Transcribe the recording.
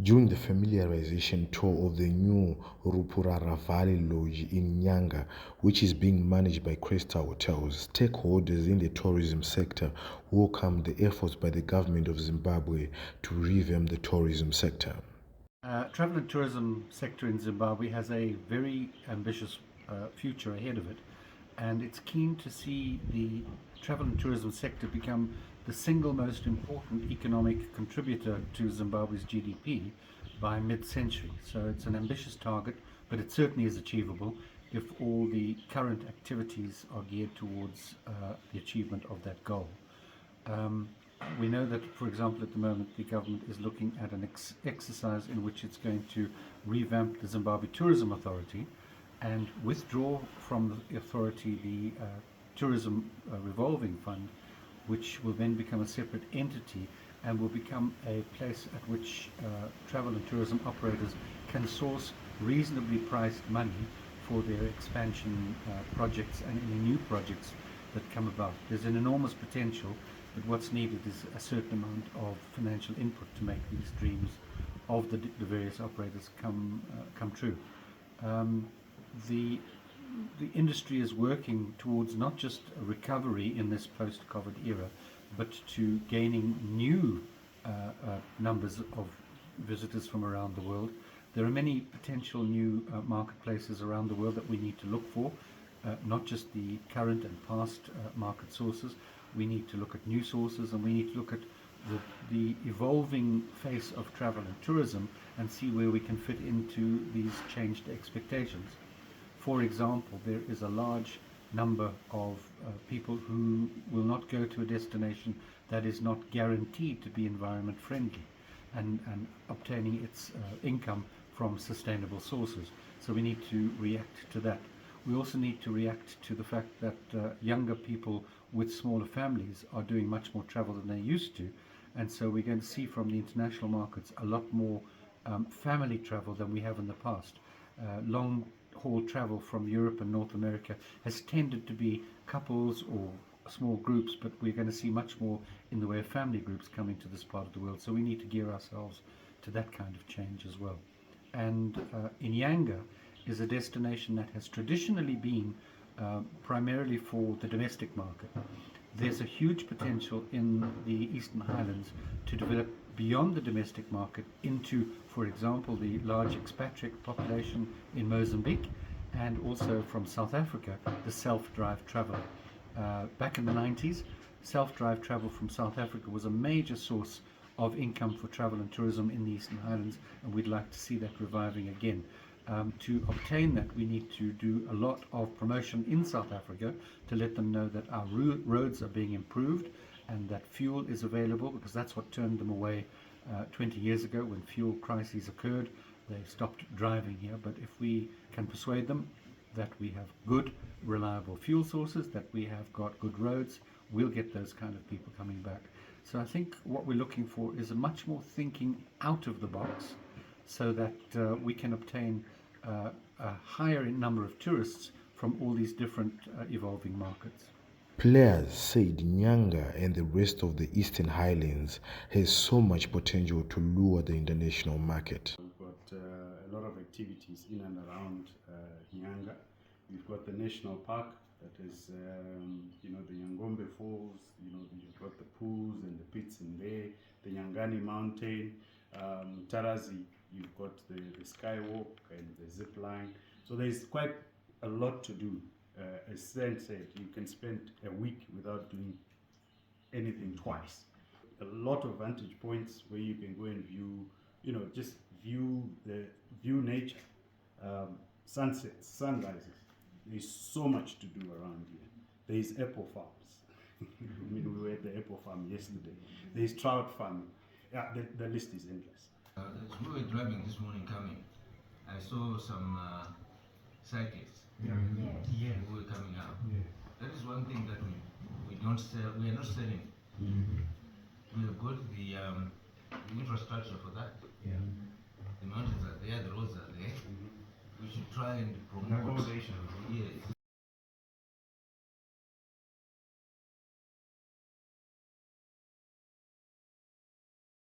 During the familiarization tour of the new Rupurara Valley Lodge in Nyanga, which is being managed by Cresta Hotels, stakeholders in the tourism sector welcomed the efforts by the government of Zimbabwe to revamp the tourism sector. Travel and tourism sector in Zimbabwe has a very ambitious future ahead of it, and it's keen to see the travel and tourism sector become the single most important economic contributor to Zimbabwe's GDP by mid-century. So it's an ambitious target, but it certainly is achievable if all the current activities are geared towards the achievement of that goal. We know that, for example, at the moment the government is looking at an exercise in which it's going to revamp the Zimbabwe Tourism Authority and withdraw from the authority the Tourism Revolving Fund, which will then become a separate entity and will become a place at which travel and tourism operators can source reasonably priced money for their expansion projects and any new projects that come about. There's an enormous potential, but what's needed is a certain amount of financial input to make these dreams of the various operators come true. The industry is working towards not just a recovery in this post-COVID era, but to gaining new numbers of visitors from around the world. There are many potential new marketplaces around the world that we need to look for, not just the current and past market sources. We need to look at new sources, and we need to look at the evolving face of travel and tourism and see where we can fit into these changed expectations. For example, there is a large number of people who will not go to a destination that is not guaranteed to be environment friendly and obtaining its income from sustainable sources. So we need to react to that. We also need to react to the fact that younger people with smaller families are doing much more travel than they used to, and so we're going to see from the international markets a lot more family travel than we have in the past. Long haul travel from Europe and North America has tended to be couples or small groups, but we're going to see much more in the way of family groups coming to this part of the world, so we need to gear ourselves to that kind of change as well. And Inyanga is a destination that has traditionally been primarily for the domestic market. There's a huge potential in the Eastern Highlands to develop beyond the domestic market into, for example, the large expatriate population in Mozambique, and also from South Africa, the self-drive traveler. Back in the 90s, self-drive travel from South Africa was a major source of income for travel and tourism in the Eastern Highlands, and we'd like to see that reviving again. To obtain that, we need to do a lot of promotion in South Africa to let them know that our roads are being improved and that fuel is available, because that's what turned them away 20 years ago when fuel crises occurred. They stopped driving here. But if we can persuade them that we have good, reliable fuel sources, that we have got good roads, we'll get those kind of people coming back. So I think what we're looking for is a much more thinking out of the box, so that we can obtain a higher number of tourists from all these different evolving markets. Players said Nyanga and the rest of the Eastern Highlands has so much potential to lure the international market. We've got a lot of activities in and around Nyanga. We've got the national park that is, the Nyangombe Falls. You've got the pools and the pits in there. The Nyangani Mountain, Tarazi. You've got the skywalk and the zip line. So there's quite a lot to do. As Stan said, you can spend a week without doing anything twice. A lot of vantage points where you can go and view, just view nature, sunsets, sunrises. There's so much to do around here. There's apple farms. We were at the apple farm yesterday. There's trout farming. Yeah, the list is endless. As we were driving this morning coming, I saw some cyclists. Yeah. Who were coming out. Yeah. That is one thing that we don't sell. We are not selling. Mm-hmm. We have got the infrastructure for that. Yeah. The mountains are there, the roads are there. Mm-hmm. We should try and promote. Accommodation. Yes.